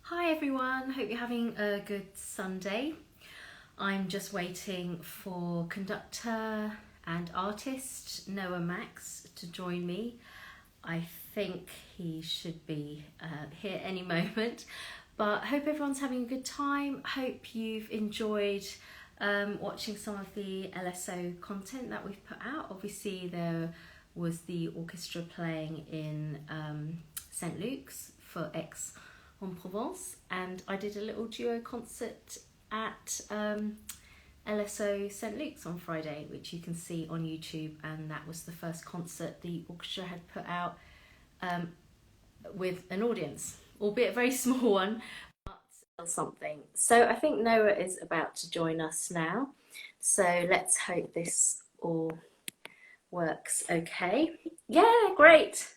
Hi everyone, hope you're having a good Sunday. I'm just waiting for conductor and artist Noah Max to join me. I think he should be here any moment, but hope everyone's having a good time. Hope you've enjoyed watching some of the LSO content that we've put out. Obviously there was the orchestra playing in St. Luke's for Aix-en-Provence, and I did a little duo concert at LSO St. Luke's on Friday, which you can see on YouTube, and that was the first concert the orchestra had put out with an audience, albeit a very small one, but still something. So I think Noah is about to join us now, so let's hope this all works okay. Yeah, great.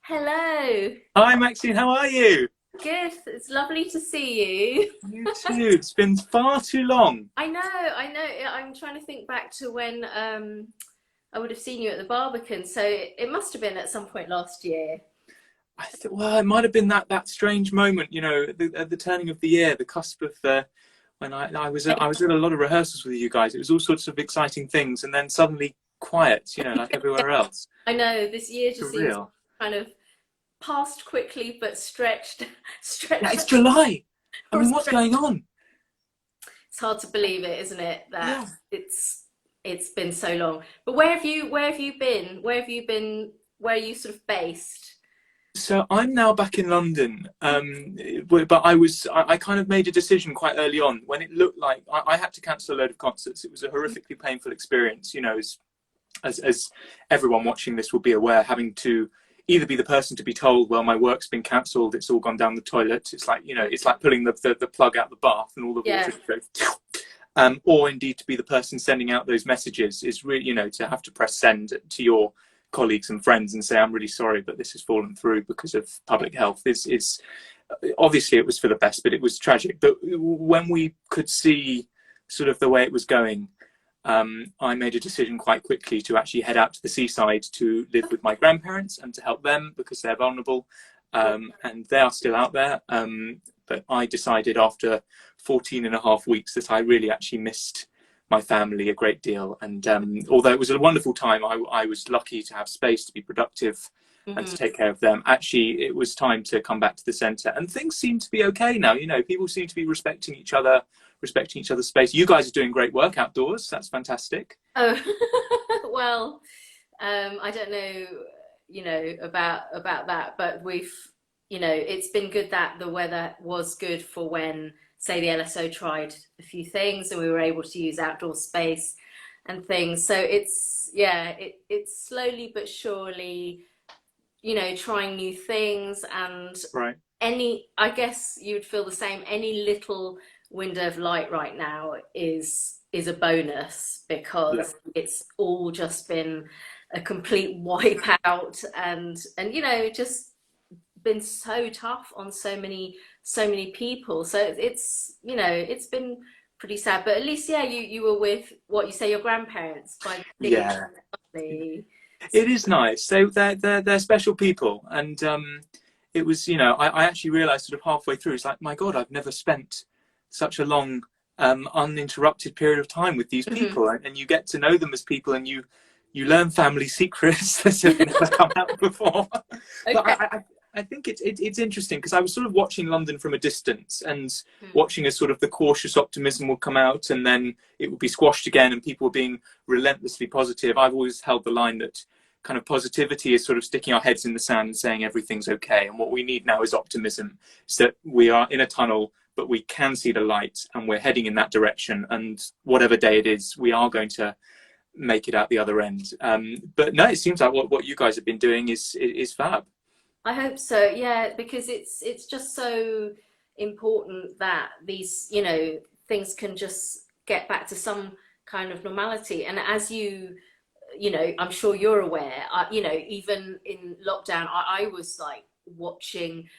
Hello. Hi Maxine, how are you? Good. It's lovely to see you. You too. It's been far too long. I know. I'm trying to think back to when I would have seen you at the Barbican. So it must have been at some point last year. Well, it might have been that strange moment, at the turning of the year, the cusp of when I was at a lot of rehearsals with you guys. It was all sorts of exciting things, and then suddenly quiet, like everywhere else. I know this year just seems Surreal. kind of passed quickly, but stretched. Yeah, it's July. I mean, what's Stretched. going on? It's hard to believe it, isn't it? That Yeah. it's been so long. But where have you been? Where are you sort of based? So I'm now back in London, but I kind of made a decision quite early on when it looked like I had to cancel a load of concerts. It was a horrifically painful experience, as everyone watching this will be aware, having to either be the person to be told, well, my work's been cancelled, it's all gone down the toilet. It's like, it's like pulling the plug out the bath and all the Yeah. water goes, or indeed to be the person sending out those messages is really, to have to press send to your colleagues and friends and say, I'm really sorry, but this has fallen through because of public health. Is obviously it was for the best, but it was tragic. But when we could see sort of the way it was going, I made a decision quite quickly to actually head out to the seaside to live with my grandparents and to help them because they're vulnerable, and they are still out there. But I decided after 14 and a half weeks that I really actually missed my family a great deal. And although it was a wonderful time, I was lucky to have space to be productive and to take care of them. Actually, it was time to come back to the centre, and things seem to be okay now. People seem to be respecting each other, respecting each other's space. You guys are doing great work outdoors. That's fantastic. Oh, well, I don't know, about that, but it's been good that the weather was good for when, say, the LSO tried a few things and we were able to use outdoor space and things. So it's slowly but surely, trying new things, and Right. I guess you would feel the same. Any little window of light right now is a bonus Yeah. because it's all just been a complete wipeout, and just been so tough on so many people. So it's been pretty sad. But at least, yeah, you were with what you say your grandparents by the sea. Yeah. Lovely. It is nice. So they're special people, and it was, I actually realised sort of halfway through, it's like, my God, I've never spent such a long uninterrupted period of time with these Mhm. people, and you get to know them as people, and you learn family secrets that have never come out before. But Okay. I think it's interesting because I was sort of watching London from a distance and Hmm. watching as sort of the cautious optimism would come out and then it would be squashed again and people were being relentlessly positive. I've always held the line that kind of positivity is sort of sticking our heads in the sand and saying everything's okay. And what we need now is optimism, is that we are in a tunnel, but we can see the light and we're heading in that direction. And whatever day it is, we are going to make it out the other end. But no, it seems like what you guys have been doing is fab. I hope so, yeah, because it's just so important that these, things can just get back to some kind of normality. And as I'm sure you're aware, even in lockdown, I was like watching,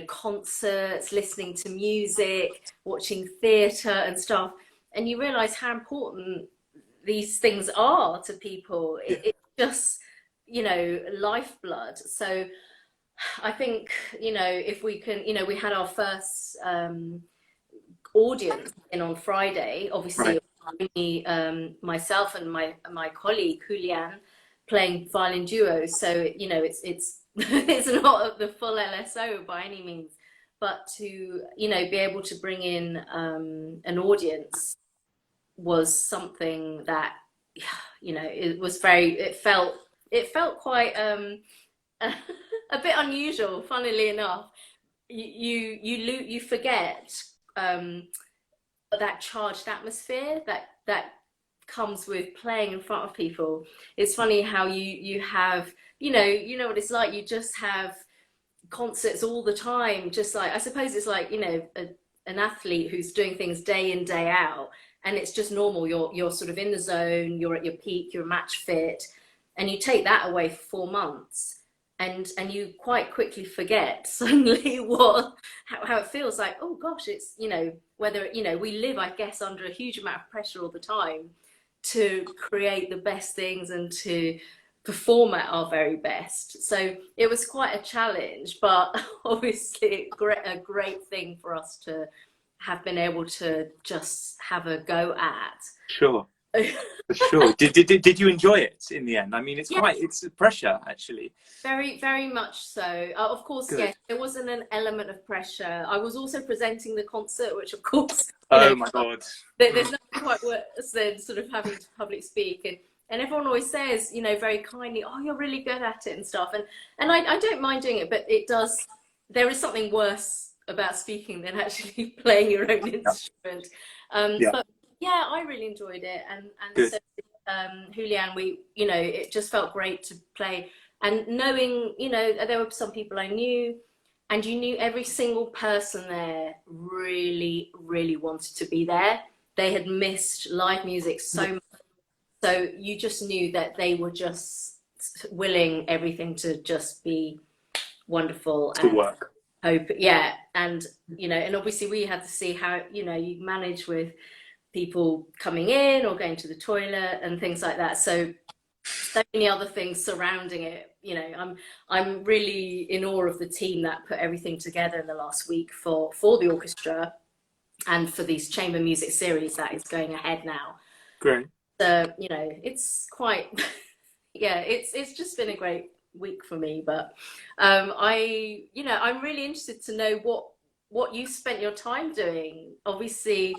concerts, listening to music, watching theatre and stuff, and you realise how important these things are to people. Yeah. It's just, lifeblood. So I think, if we can, we had our first audience in on Friday. Obviously, Right. it was only myself and my colleague Julian playing violin duo. So it's it's not the full LSO by any means, but to be able to bring in an audience was something that it was it felt quite a bit unusual, funnily enough. You forget um, that charged atmosphere that comes with playing in front of people. It's funny how you have what it's like. You just have concerts all the time. Just like, I suppose it's like an athlete who's doing things day in day out, and it's just normal. You're sort of in the zone. You're at your peak. You're match fit, and you take that away for 4 months. And you quite quickly forget suddenly how it feels like. Oh gosh, it's whether we live, I guess, under a huge amount of pressure all the time to create the best things and to perform at our very best. So it was quite a challenge, but obviously a great thing for us to have been able to just have a go at. Sure. For sure. Did you enjoy it in the end? I mean, Yes, it's pressure actually. very, very much so. Of course, Good. yes, there wasn't an element of pressure. I was also presenting the concert, which of course, Oh my God. there's nothing quite worse than sort of having to public speak. And everyone always says, very kindly, oh, you're really good at it and stuff. And I don't mind doing it, but there is something worse about speaking than actually playing your own instrument. Yeah. But yeah, I really enjoyed it. And Good. so, Julian, it just felt great to play. And knowing, there were some people I knew, and you knew every single person there really, really wanted to be there. They had missed live music so much. So you just knew that they were just willing everything to just be wonderful To and work. hope. Yeah. And, and obviously we had to see how, you manage with people coming in or going to the toilet and things like that. So many other things surrounding it. I'm really in awe of the team that put everything together in the last week for the orchestra and for these chamber music series that is going ahead now. Great. It's quite, yeah, it's just been a great week for me. But I'm really interested to know what you spent your time doing. Obviously,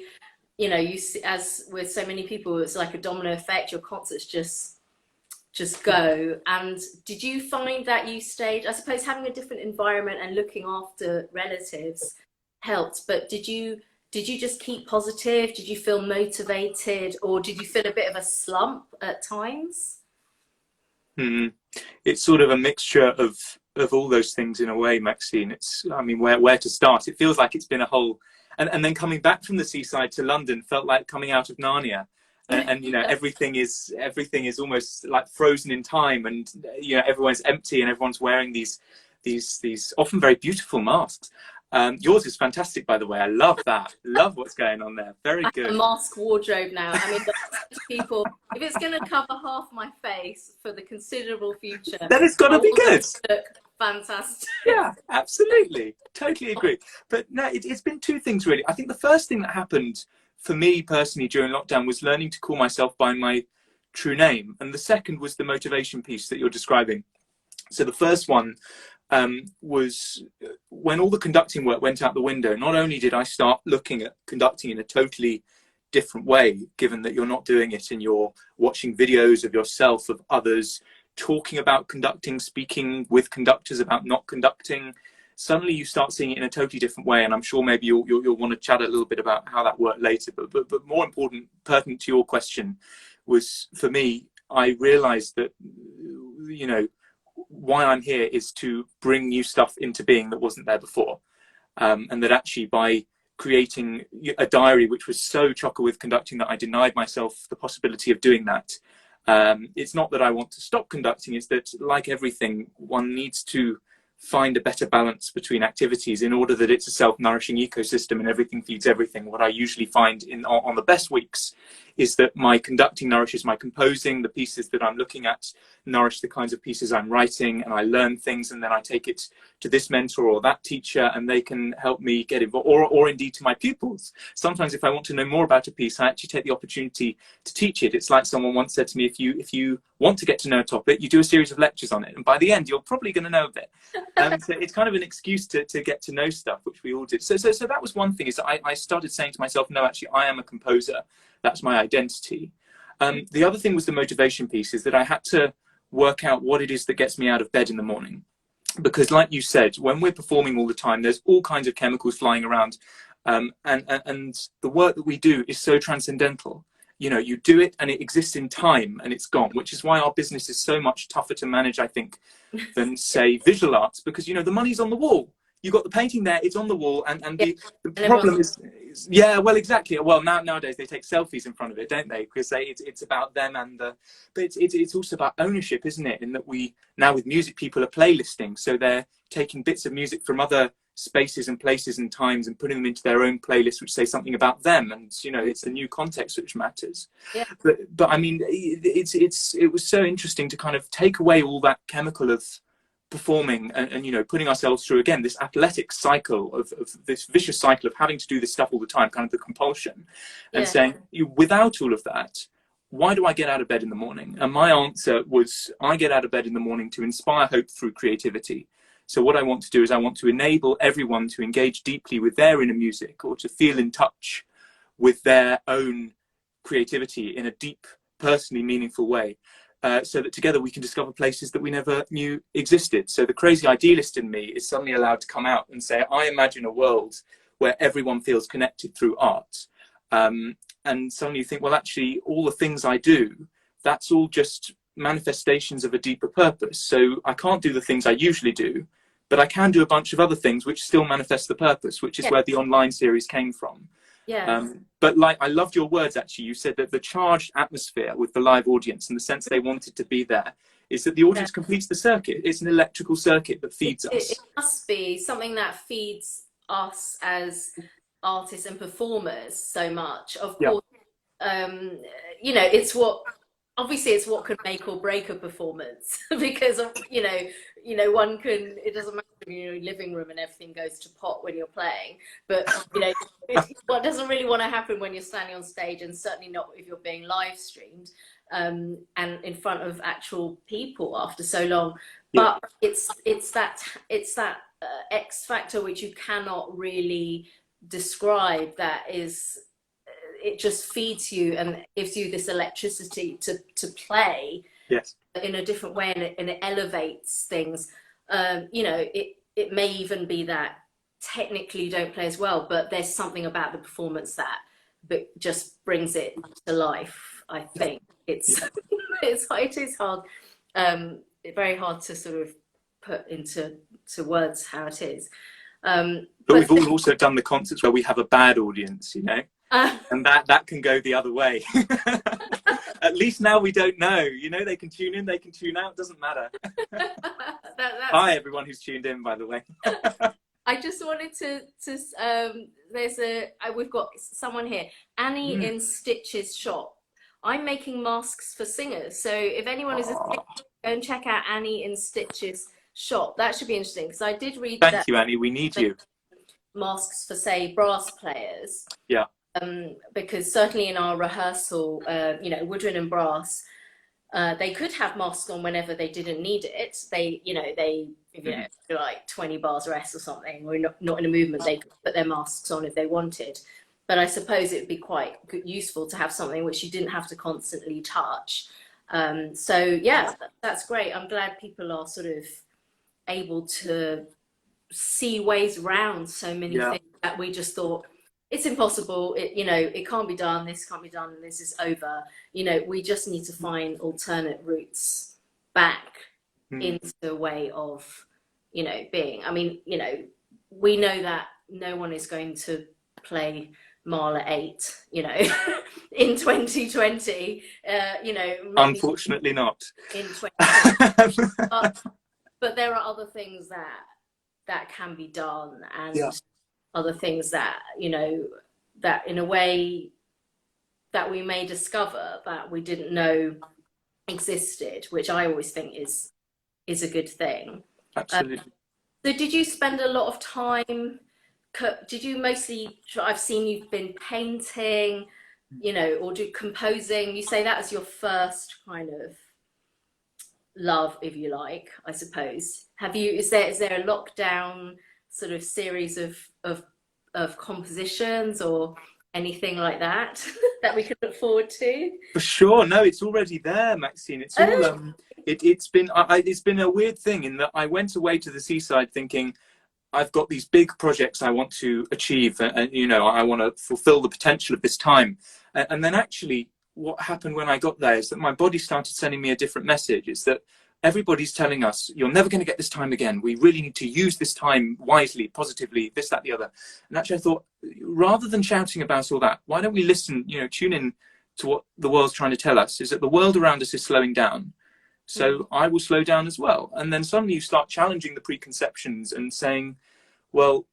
you see, as with so many people, it's like a domino effect. Your concerts just go. And did you find that you stayed? I suppose having a different environment and looking after relatives helped. But did you just keep positive? Did you feel motivated, or did you feel a bit of a slump at times? Hmm. It's sort of a mixture of all those things in a way, Maxine. I mean, where to start? It feels like it's been a whole, and then coming back from the seaside to London felt like coming out of Narnia. And everything is almost like frozen in time, and everyone's empty and everyone's wearing these often very beautiful masks. Yours is fantastic, by the way. I love that. Love what's going on there. Very I good. have a mask wardrobe now. I mean, people, if it's going to cover half my face for the considerable future, Then it's got to be good. Look fantastic. Yeah, absolutely. Totally agree. But no, it's been two things really. I think the first thing that happened for me personally during lockdown was learning to call myself by my true name. And the second was the motivation piece that you're describing. So the first one was when all the conducting work went out the window. Not only did I start looking at conducting in a totally different way, given that you're not doing it and you're watching videos of yourself, of others, talking about conducting, speaking with conductors about not conducting, suddenly you start seeing it in a totally different way. And I'm sure maybe you'll want to chat a little bit about how that worked later. But more important, pertinent to your question, was for me, I realized that, why I'm here is to bring new stuff into being that wasn't there before. And that actually by creating a diary which was so chocker with conducting that I denied myself the possibility of doing that. It's not that I want to stop conducting, it's that, like everything, one needs to find a better balance between activities in order that it's a self-nourishing ecosystem and everything feeds everything. What I usually find on the best weeks is that my conducting nourishes my composing. The pieces that I'm looking at nourish the kinds of pieces I'm writing, and I learn things, and then I take it to this mentor or that teacher, and they can help me get involved, or indeed to my pupils. Sometimes if I want to know more about a piece, I actually take the opportunity to teach it. It's like someone once said to me, if you want to get to know a topic, you do a series of lectures on it, and by the end you're probably going to know a bit. So it's kind of an excuse to get to know stuff, which we all did. So that was one thing, is that I started saying to myself, no, actually I am a composer. That's my identity. The other thing was the motivation piece, is that I had to work out what it is that gets me out of bed in the morning. Because like you said, when we're performing all the time, there's all kinds of chemicals flying around. And the work that we do is so transcendental. You know, you do it and it exists in time and it's gone, which is why our business is so much tougher to manage, I think, than, say, visual arts, because, you know, the money's on the wall. You've got the painting there, it's on the wall, and the problem is, yeah, well, exactly. Well, nowadays they take selfies in front of it, don't they? Because it's about them, but it's also about ownership, isn't it? In that we, now with music, people are playlisting, so they're taking bits of music from other spaces and places and times and putting them into their own playlist, which say something about them, and, you know, it's the new context which matters. Yeah. But I mean, it was so interesting to kind of take away all that chemical of performing and you know, putting ourselves through, again, this athletic cycle of this vicious cycle of having to do this stuff all the time, kind of the compulsion, and saying, without all of that, why do I get out of bed in the morning? And my answer was, I get out of bed in the morning to inspire hope through creativity. So what I want to do is I want to enable everyone to engage deeply with their inner music, or to feel in touch with their own creativity in a deep, personally meaningful way. So that together we can discover places that we never knew existed. So the crazy idealist in me is suddenly allowed to come out and say, I imagine a world where everyone feels connected through art. And suddenly you think, well, actually, all the things I do, that's all just manifestations of a deeper purpose. So I can't do the things I usually do, but I can do a bunch of other things which still manifest the purpose, which is where the online series came from. But like, I loved your words, actually. You said that the charged atmosphere with the live audience and the sense they wanted to be there is that the audience completes the circuit. It's an electrical circuit that feeds us. It must be something that feeds us as artists and performers so much. Of course, you know, it's what could make or break a performance because of, you know, one can, it doesn't matter if you're in your living room and everything goes to pot when you're playing, but, you know, what doesn't really want to happen when you're standing on stage, and certainly not if you're being live streamed and in front of actual people after so long. But it's that X factor which you cannot really describe, that is, it just feeds you and gives you this electricity to play in a different way, and it elevates things. You know, it may even be that technically you don't play as well, but there's something about the performance that just brings it to life. I think it is hard, very hard to sort of put into words how it is. But we've all also done the concerts where we have a bad audience, you know. And that can go the other way. At least now we don't know, you know, they can tune in, they can tune out, doesn't matter. Hi everyone who's tuned in, by the way. I just wanted we've got someone here, Annie in Stitch's shop. I'm making masks for singers, so if anyone is a singer, go and check out Annie in Stitch's shop. That should be interesting, because I did read Thank you, Annie, we need you. Masks for, say, brass players. Yeah. Because certainly in our rehearsal, you know, woodwind and brass, they could have masks on whenever they didn't need it. They do like 20 bars rest or something, or not in a movement, they could put their masks on if they wanted. But I suppose it would be quite useful to have something which you didn't have to constantly touch. So yeah, that's great. I'm glad people are sort of able to see ways around so many things that we just thought, it's impossible, you know, it can't be done, this can't be done, and this is over. You know, we just need to find alternate routes back into a way of, you know, being. I mean, you know, we know that no one is going to play Mahler 8, you know, in 2020, you know. Unfortunately not. In 2020. But there are other things that can be done, and other things that, you know, that in a way that we may discover that we didn't know existed, which I always think is a good thing. Absolutely. So did you spend a lot of time, did you mostly, I've seen you've been painting, or do composing. You say that as your first kind of love, if you like, I suppose. Is there a lockdown sort of series of compositions or anything like that that we could look forward to? For sure. No, it's already there, Maxine. It's all Oh, it's been it's been a weird thing in that I went away to the seaside thinking I've got these big projects I want to achieve, and I want to fulfill the potential of this time. And then actually, what happened when I got there is that my body started sending me a different message. It's that everybody's telling us, you're never going to get this time again. We really need to use this time wisely, positively, this, that, the other. And actually, I thought, rather than shouting about all that, why don't we listen, tune in to what the world's trying to tell us, is that the world around us is slowing down. So I will slow down as well. And then suddenly you start challenging the preconceptions and saying, well,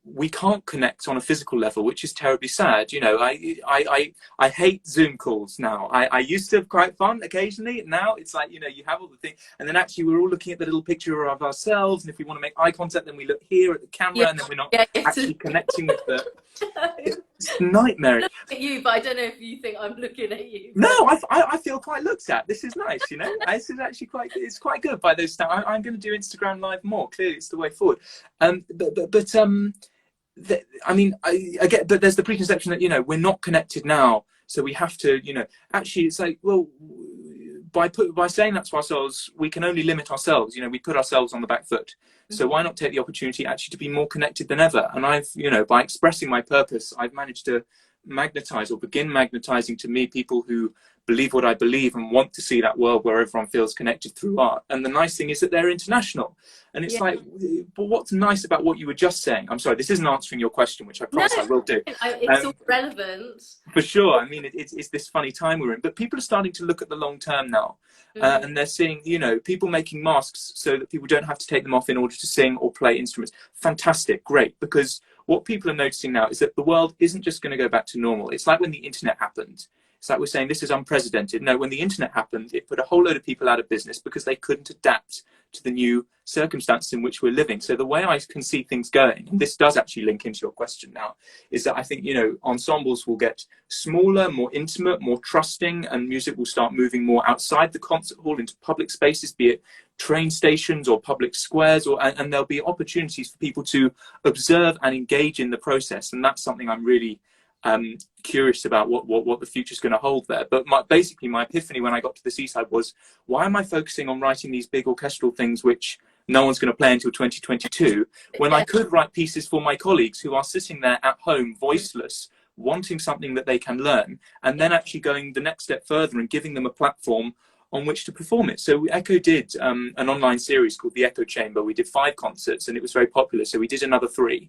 we can't connect on a physical level, which is terribly sad. I hate Zoom calls now. I used to have quite fun occasionally. Now it's like, you have all the things. And then actually we're all looking at the little picture of ourselves. And if we want to make eye contact, then we look here at the camera and then we're not actually connecting with the... It's nightmarish. Look at you, but I don't know if you think I'm looking at you. No, I feel quite looked at. This is nice, This is actually it's quite good by those standards. I'm going to do Instagram Live more. Clearly, it's the way forward. I get, but there's the preconception that we're not connected now, so we have to, Actually, it's like, well, by saying that to ourselves, we can only limit ourselves. We put ourselves on the back foot. So why not take the opportunity actually to be more connected than ever? And I've, by expressing my purpose, I've managed to magnetize or begin magnetizing to me people who believe what I believe and want to see that world where everyone feels connected through art. And the nice thing is that they're international. And it's like, but what's nice about what you were just saying? I'm sorry, this isn't answering your question, which I promise I will do. It's all relevant. For sure. I mean, it's this funny time we're in, but people are starting to look at the long term now. And they're seeing, people making masks so that people don't have to take them off in order to sing or play instruments. Fantastic, great. Because what people are noticing now is that the world isn't just going to go back to normal. It's like when the internet happened. It's like we're saying this is unprecedented. No, when the internet happened, it put a whole load of people out of business because they couldn't adapt to the new circumstances in which we're living. So the way I can see things going, and this does actually link into your question now, is that I think, ensembles will get smaller, more intimate, more trusting, and music will start moving more outside the concert hall into public spaces, be it train stations or public squares, and there'll be opportunities for people to observe and engage in the process. And that's something I'm really curious about what the future is going to hold there. But basically my epiphany when I got to the seaside was, why am I focusing on writing these big orchestral things which no one's going to play until 2022 when I could write pieces for my colleagues who are sitting there at home voiceless, wanting something that they can learn, and then actually going the next step further and giving them a platform on which to perform it. So Echo did an online series called the Echo Chamber. We did 5 concerts and it was very popular, so we did another 3.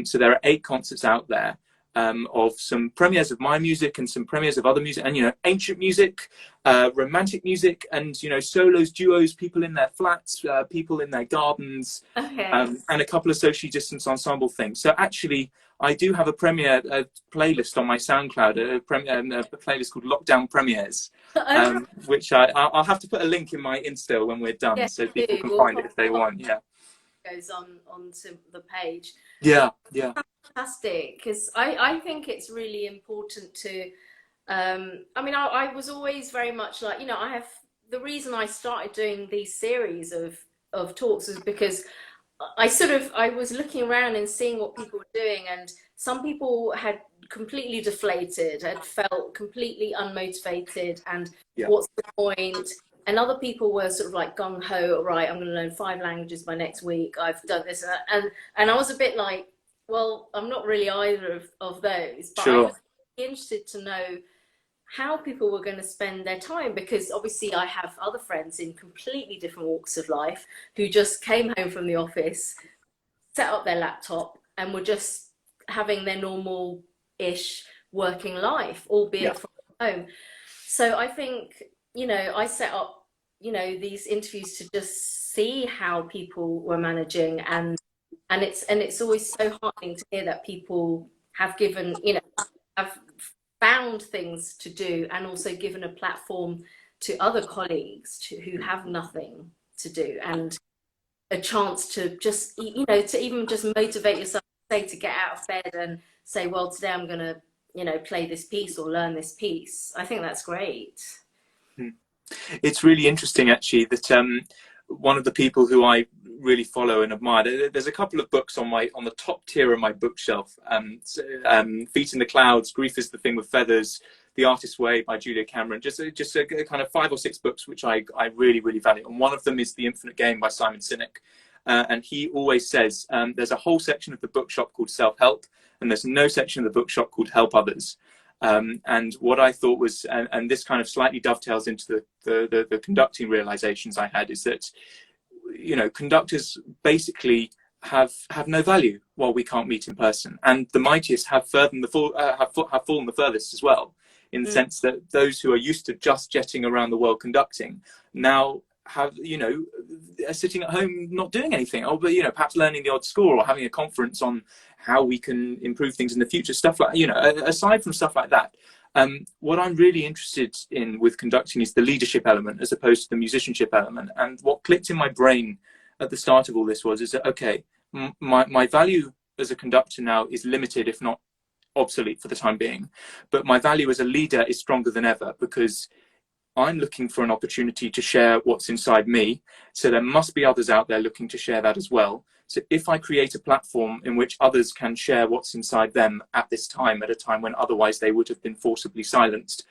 So there are 8 concerts out there. Of some premieres of my music and some premieres of other music, and ancient music, romantic music, and solos, duos, people in their flats, people in their gardens, and a couple of socially distanced ensemble things. So actually, I do have a premiere playlist on my SoundCloud, a playlist called Lockdown Premieres, which I'll have to put a link in my Insta when we're done, so people can find it if they want. Yeah, goes onto the page. Yeah. Fantastic, because I think it's really important to I was always very much like, I have, the reason I started doing these series of talks is because I was looking around and seeing what people were doing, and some people had completely deflated, had felt completely unmotivated, and what's the point? And other people were sort of like gung-ho, right, I'm going to learn 5 languages by next week, I've done this and I was a bit like, well, I'm not really either of those, but I was interested to know how people were going to spend their time, because obviously I have other friends in completely different walks of life who just came home from the office, set up their laptop, and were just having their normal-ish working life, albeit from home. So I think, I set up, these interviews to just see how people were managing, and it's always so heartening to hear that people have given, have found things to do and also given a platform to other colleagues who have nothing to do, and a chance to just, you know, to even just motivate yourself, say, to get out of bed and say, well, today I'm going to, you know, play this piece or learn this piece. I think that's great. It's really interesting, actually, that one of the people who I really follow and admire, there's a couple of books on the top tier of my bookshelf. Feet in the Clouds, Grief is the Thing with Feathers, The Artist's Way by Julia Cameron. Just a kind of 5 or 6 books which I really, really value. And one of them is The Infinite Game by Simon Sinek. And he always says there's a whole section of the bookshop called Self-Help, and there's no section of the bookshop called Help Others. And what I thought was, and this kind of slightly dovetails into the conducting realizations I had, is that, you know, conductors basically have no value while we can't meet in person, and the mightiest have fallen the furthest as well, in the sense that those who are used to just jetting around the world conducting now have, you know, are sitting at home not doing anything, or, you know, perhaps learning the odd score or having a conference on how we can improve things in the future, stuff like, you know, aside from stuff like that. What I'm really interested in with conducting is the leadership element as opposed to the musicianship element. And what clicked in my brain at the start of all this is that, okay, my value as a conductor now is limited, if not obsolete for the time being, but my value as a leader is stronger than ever, because I'm looking for an opportunity to share what's inside me. So there must be others out there looking to share that as well. So if I create a platform in which others can share what's inside them at this time, at a time when otherwise they would have been forcibly silenced,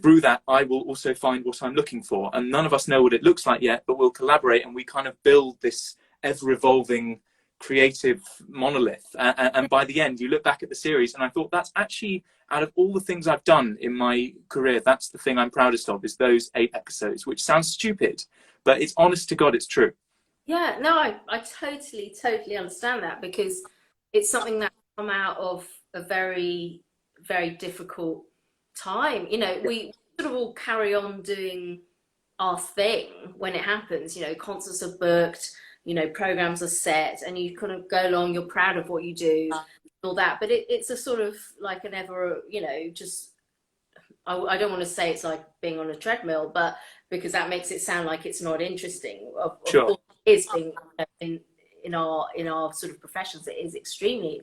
through that, I will also find what I'm looking for. And none of us know what it looks like yet, but we'll collaborate and we kind of build this ever-evolving creative monolith. And by the end, you look back at the series, and I thought, that's actually, out of all the things I've done in my career, that's the thing I'm proudest of, is those 8 episodes, which sounds stupid, but it's honest to God, it's true. Yeah, no, I totally understand that, because it's something that come out of a very, very difficult time. You know, we sort of all carry on doing our thing when it happens. You know, concerts are booked, you know, programs are set, and you kind of go along, you're proud of what you do, all that. But it's a sort of like an ever, you know, just, I don't want to say it's like being on a treadmill, but because that makes it sound like it's not interesting. Of course it is, being in our sort of professions, it is extremely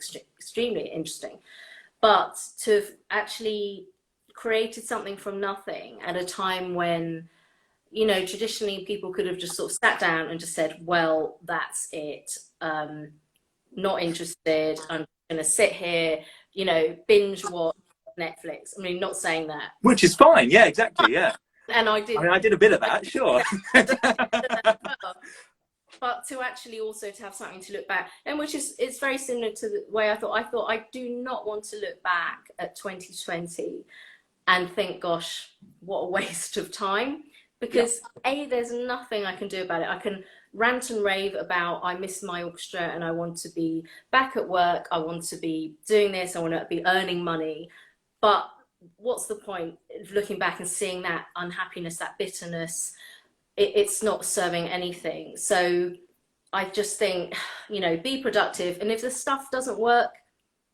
interesting. But to have actually created something from nothing at a time when, you know, traditionally people could have just sort of sat down and just said, well, that's it, not interested, I'm going to sit here, you know, binge watch Netflix. I mean, not saying that. Which is fine, yeah, exactly, yeah. And I did. I mean, I did a bit of that, sure. But to actually also to have something to look back, and which is, it's very similar to the way I thought I do not want to look back at 2020 and think, gosh, what a waste of time. Because there's nothing I can do about it. I can rant and rave about, I miss my orchestra and I want to be back at work, I want to be doing this, I want to be earning money. But what's the point of looking back and seeing that unhappiness, that bitterness? It's not serving anything. So I just think, you know, be productive. And if the stuff doesn't work,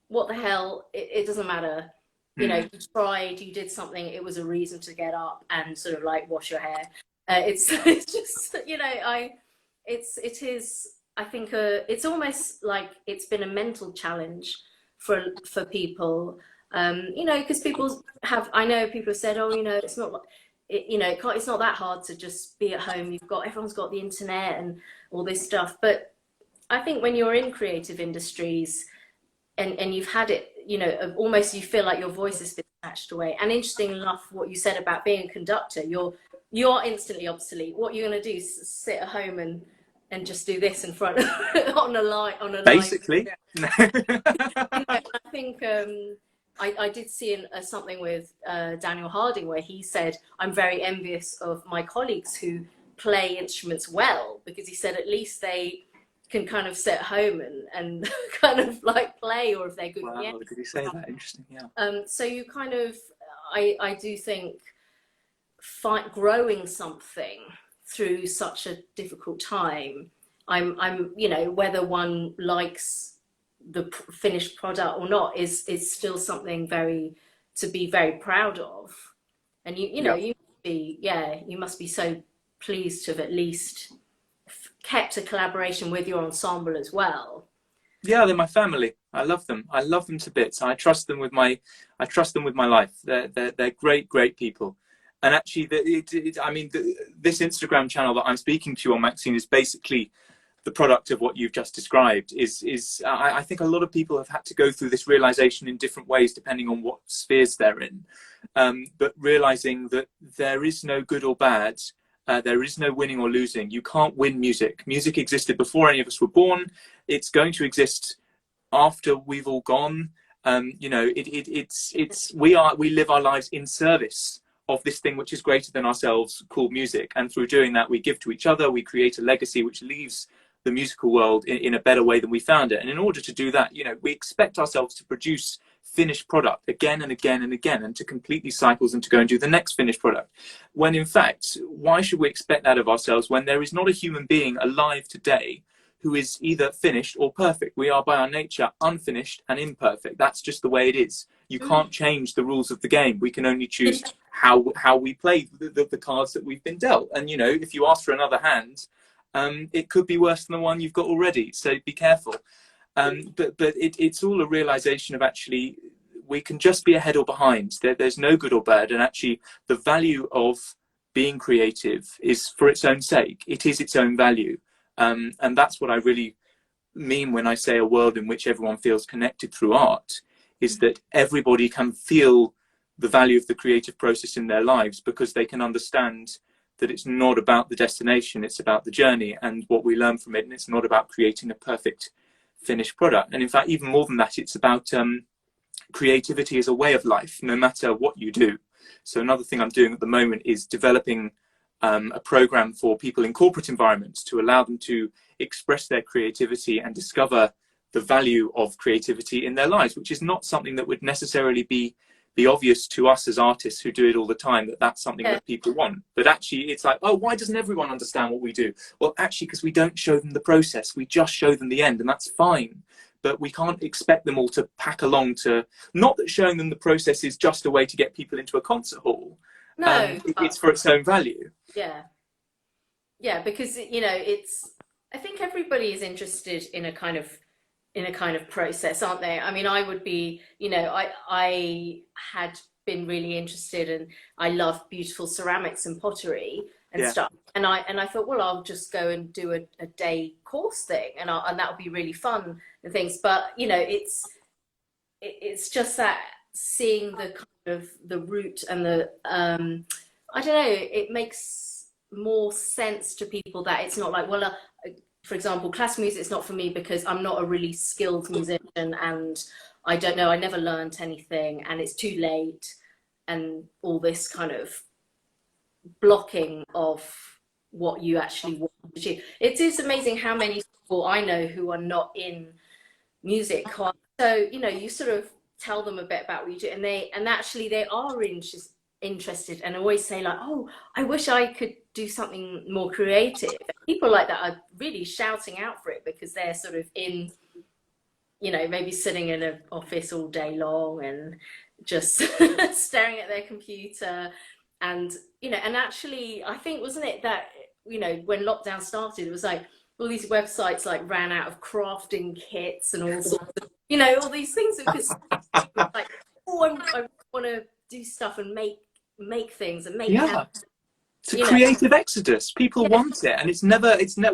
what the hell? It doesn't matter. You know, you tried, you did something, it was a reason to get up and sort of like wash your hair. It's just, you know, it is, I think, it's almost like it's been a mental challenge for people, you know, because I know people have said, oh, you know, it's not, you know, it's not that hard to just be at home. Everyone's got the internet and all this stuff. But I think when you're in creative industries and you've had it, you know, almost you feel like your voice has been snatched away. And interesting enough, what you said about being a conductor, you are instantly obsolete. What you're going to do is sit at home and just do this in front on a line. Basically. I think I did see something with Daniel Harding where he said, I'm very envious of my colleagues who play instruments well, because he said at least they can kind of sit at home and kind of like play, or if they're good. Wow, did he say that? Interesting, yeah. So you kind of, I do think growing something through such a difficult time, I'm you know, whether one likes the finished product or not is still something very to be very proud of. And you know, Yeah. you must be so pleased to have at least kept a collaboration with your ensemble as well. Yeah, they're my family. I love them. I love them to bits. I trust them with my life. They're great people. And actually, this Instagram channel that I'm speaking to you on, Maxine, is basically the product of what you've just described. I think a lot of people have had to go through this realization in different ways, depending on what spheres they're in. But realizing that there is no good or bad. There is no winning or losing. You can't win music. Music existed before any of us were born. It's going to exist after we've all gone. You know, we live our lives in service of this thing which is greater than ourselves, called music. And through doing that, we give to each other. We create a legacy which leaves the musical world in a better way than we found it. And in order to do that, you know, we expect ourselves to produce finished product again and again and again, and to complete these cycles and to go and do the next finished product. When in fact, why should we expect that of ourselves when there is not a human being alive today who is either finished or perfect? We are by our nature unfinished and imperfect. That's just the way it is. You can't change the rules of the game. We can only choose how we play the cards that we've been dealt. And you know, if you ask for another hand, it could be worse than the one you've got already. So be careful. But it's all a realization of actually we can just be ahead or behind. There's no good or bad. And actually the value of being creative is for its own sake. It is its own value. And that's what I really mean when I say a world in which everyone feels connected through art, is that everybody can feel the value of the creative process in their lives, because they can understand that it's not about the destination, it's about the journey and what we learn from it. And it's not about creating a perfect finished product. And in fact, even more than that, it's about creativity as a way of life, no matter what you do. So another thing I'm doing at the moment is developing a program for people in corporate environments to allow them to express their creativity and discover the value of creativity in their lives, which is not something that would necessarily be obvious to us as artists who do it all the time, that's something that people want. But actually it's like, oh, why doesn't everyone understand what we do? Well, actually, because we don't show them the process, we just show them the end, and that's fine. But we can't expect them all to pack along to, not that showing them the process is just a way to get people into a concert hall. No, it's for its own value. Yeah, because you know, I think everybody is interested in a kind of process, aren't they? I mean, I would be, you know, I had been really interested, and I love beautiful ceramics and pottery and stuff. And I thought, well, I'll just go and do a day course thing, and that would be really fun and things. But you know, it's just that seeing the kind of the root and the I don't know, it makes more sense to people that it's not like, well, for example, classical music is not for me because I'm not a really skilled musician, and I don't know, I never learned anything, and it's too late, and all this kind of blocking of what you actually want to achieve. It is amazing how many people I know who are not in music. So, you know, you sort of tell them a bit about what you do, and actually they are interested, and always say like, oh, I wish I could do something more creative. People like that are really shouting out for it because they're sort of in, you know, maybe sitting in an office all day long and just staring at their computer. And, you know, and actually, I think, wasn't it that, you know, when lockdown started, it was like all these websites like ran out of crafting kits and all sorts of, you know, all these things. Because like, oh, I want to do stuff and make things and make It's a creative exodus. People want it, and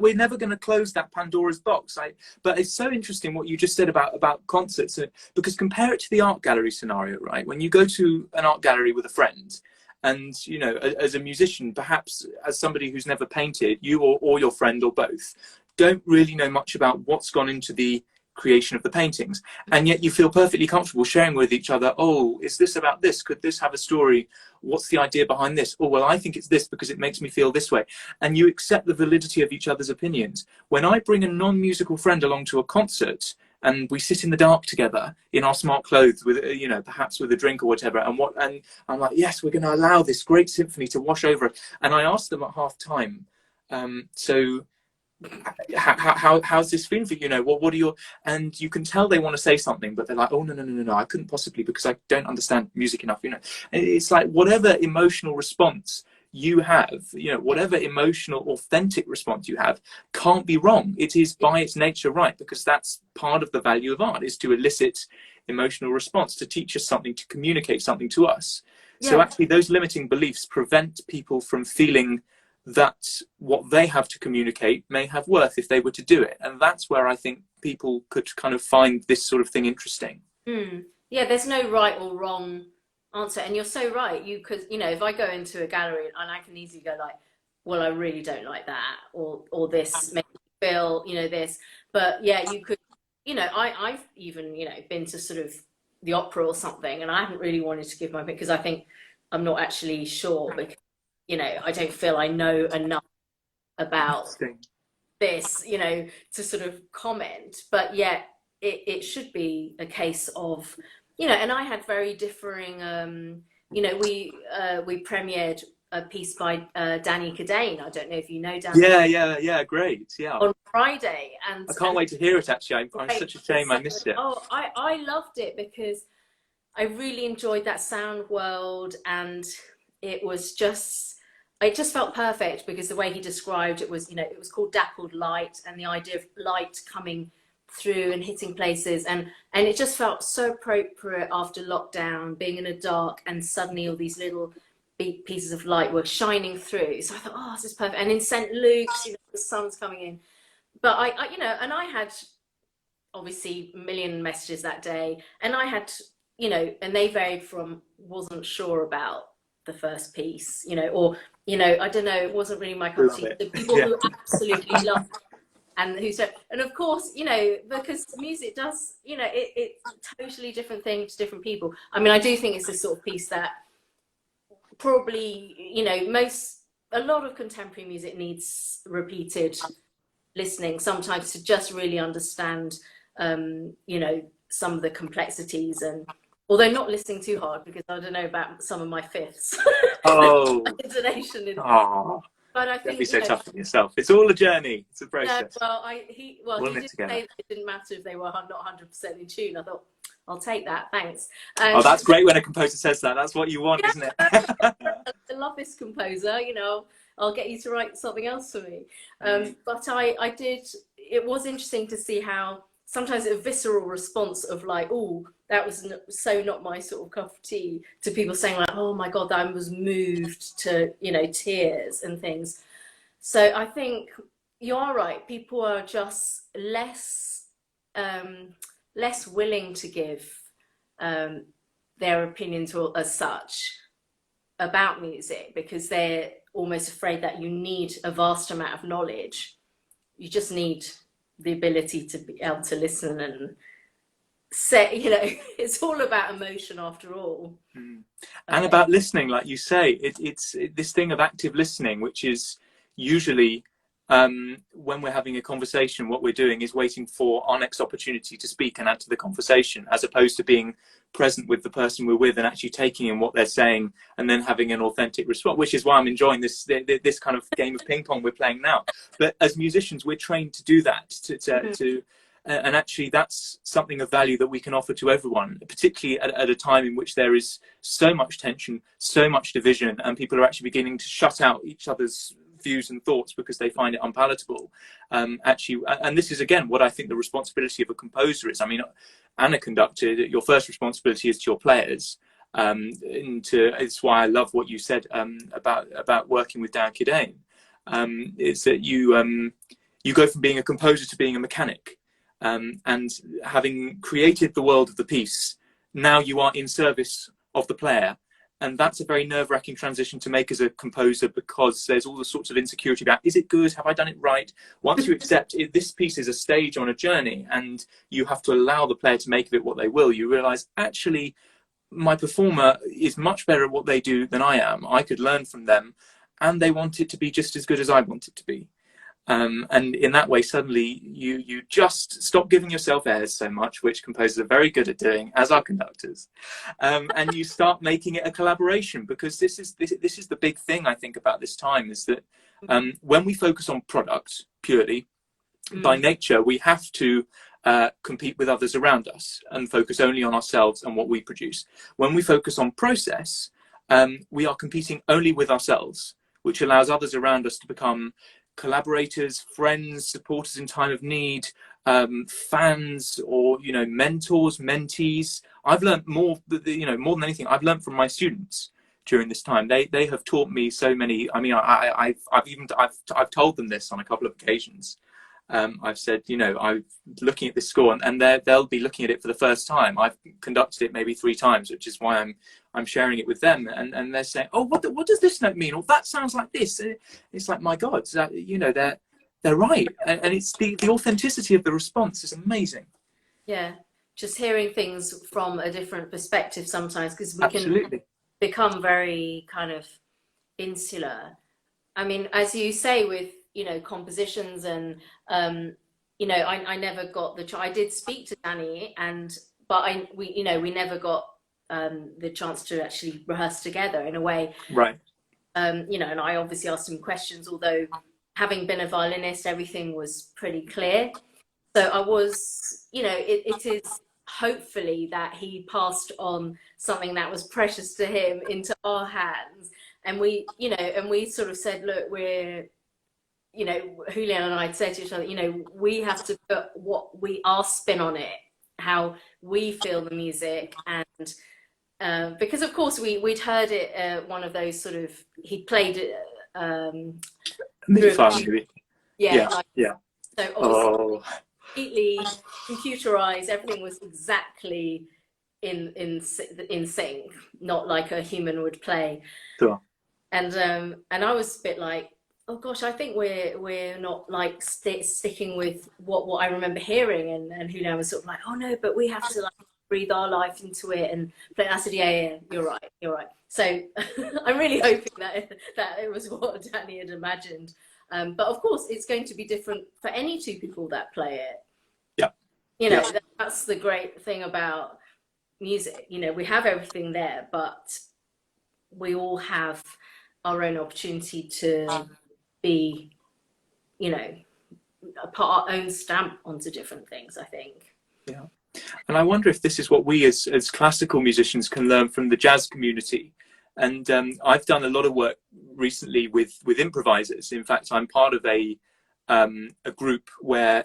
we're never going to close that Pandora's box. But it's so interesting what you just said about concerts, because compare it to the art gallery scenario, right? When you go to an art gallery with a friend, and you know, as a musician, perhaps as somebody who's never painted, you or your friend or both don't really know much about what's gone into the creation of the paintings, and yet you feel perfectly comfortable sharing with each other, oh, is this about this? Could this have a story? What's the idea behind this? Oh, well, I think it's this because it makes me feel this way. And you accept the validity of each other's opinions. When I bring a non-musical friend along to a concert and we sit in the dark together in our smart clothes with, you know, perhaps with a drink or whatever, and I'm like, yes, we're going to allow this great symphony to wash over us. And I ask them at half time, so how's this feeling for you? You know, what are your, and you can tell they want to say something, but they're like, oh, no, I couldn't possibly, because I don't understand music enough, you know. And it's like, whatever emotional response you have, you know, whatever emotional, authentic response you have can't be wrong. It is by its nature right, because that's part of the value of art, is to elicit emotional response, to teach us something, to communicate something to us. So actually those limiting beliefs prevent people from feeling that what they have to communicate may have worth if they were to do it. And that's where I think people could kind of find this sort of thing interesting. Yeah, there's no right or wrong answer. And you're so right. You could, you know, if I go into a gallery and I can easily go like, well, I really don't like that, or this makes me feel, you know, this. But yeah, you could, you know, I've even, you know, been to sort of the opera or something, and I haven't really wanted to give my opinion because I think I'm not actually sure, because, you know, I don't feel I know enough about this, you know, to sort of comment. But yet it should be a case of, you know, and I had very differing, you know, we premiered a piece by Danny Cadane. I don't know if you know Danny. Yeah, great. Yeah. On Friday, and I can't wait to hear it. Actually, I'm such a shame I missed it. Oh, I loved it because I really enjoyed that sound world, and it just felt perfect, because the way he described it was, you know, it was called dappled light, and the idea of light coming through and hitting places, and it just felt so appropriate after lockdown, being in a dark, and suddenly all these little pieces of light were shining through. So I thought, oh, this is perfect. And in St. Luke's, you know, the sun's coming in. But I you know, and I had obviously a million messages that day, and I had, you know, and they varied from wasn't sure about the first piece, you know, or, you know, I don't know, it wasn't really my cup of tea. The people who absolutely loved it, and who said, and of course, you know, because music does, you know, it's a totally different thing to different people. I mean, I do think it's the sort of piece that probably, you know, a lot of contemporary music needs repeated listening sometimes to just really understand, you know, some of the complexities, and although not listening too hard, because I don't know about some of my fifths. Oh, intonation. But I think, don't be so tough on yourself. It's all a journey. It's a process. No, he did say that it didn't matter if they were not 100% in tune. I thought, I'll take that, thanks. Oh, that's great when a composer says that. That's what you want, isn't it? I love this composer, you know, I'll get you to write something else for me. But I did, it was interesting to see how sometimes a visceral response of like, oh, that was so not my sort of cup of tea, to people saying like, oh my God, I was moved to, you know, tears and things. So I think you're right. People are just less willing to give their opinions as such about music, because they're almost afraid that you need a vast amount of knowledge. You just need the ability to be able to listen and say, you know, it's all about emotion after all. And about listening, like you say, it's this thing of active listening, which is usually when we're having a conversation, what we're doing is waiting for our next opportunity to speak and add to the conversation, as opposed to being present with the person we're with and actually taking in what they're saying and then having an authentic response, which is why I'm enjoying this kind of game of ping pong we're playing now. But as musicians, we're trained to do that, and actually that's something of value that we can offer to everyone, particularly at a time in which there is so much tension, so much division, and people are actually beginning to shut out each other's views and thoughts because they find it unpalatable. Actually, and this is again what I think the responsibility of a composer is. I mean, and a conductor, your first responsibility is to your players. It's why I love what you said about working with Dan Cadane. It's that you go from being a composer to being a mechanic, and having created the world of the piece, now you are in service of the player. And that's a very nerve-wracking transition to make as a composer, because there's all the sorts of insecurity about, is it good? Have I done it right? Once you accept this piece is a stage on a journey, and you have to allow the player to make of it what they will, you realize, actually, my performer is much better at what they do than I am. I could learn from them, and they want it to be just as good as I want it to be. And in that way, suddenly you just stop giving yourself airs so much, which composers are very good at doing, as are conductors, and you start making it a collaboration, because this is the big thing I think about this time, is that when we focus on product purely, by nature, we have to compete with others around us and focus only on ourselves and what we produce. When we focus on process, we are competing only with ourselves, which allows others around us to become collaborators, friends, supporters in time of need, fans, or mentors, mentees. I've learned more than anything. I've learned from my students during this time. They have taught me so many. I mean, I've told them this on a couple of occasions. I've said, I'm looking at this score, and they'll be looking at it for the first time. I've conducted it maybe 3 times, which is why I'm sharing it with them, and they're saying, "Oh, what does this note mean? Or that sounds like this." It's like, my God, they're right, and it's the authenticity of the response is amazing. Yeah, just hearing things from a different perspective sometimes, because we Absolutely. can become very kind of insular. I mean, as you say, with compositions, and I never got I did speak to Danny, but we never got the chance to actually rehearse together in a way. Right. And I obviously asked him questions, although having been a violinist, everything was pretty clear. So I was, it is hopefully that he passed on something that was precious to him into our hands. And we sort of said, look, we're, Julian and I had said to each other, we have to put our spin on it, how we feel the music. And because of course we'd heard it, one of those sort of, he played it. Maybe. Yeah. So obviously completely computerized, everything was exactly in sync, not like a human would play. Sure. And I was a bit like, oh gosh, I think we're not like sticking with what I remember hearing, and Julian was sort of like, oh no, but we have to like breathe our life into it and play. And I said, yeah, you're right. So I'm really hoping that it was what Danny had imagined. But of course, it's going to be different for any 2 people that play it. Yeah. That's the great thing about music. We have everything there, but we all have our own opportunity to be, put our own stamp onto different things, I think. Yeah. And I wonder if this is what we as classical musicians can learn from the jazz community. And I've done a lot of work recently with improvisers. In fact, I'm part of a group where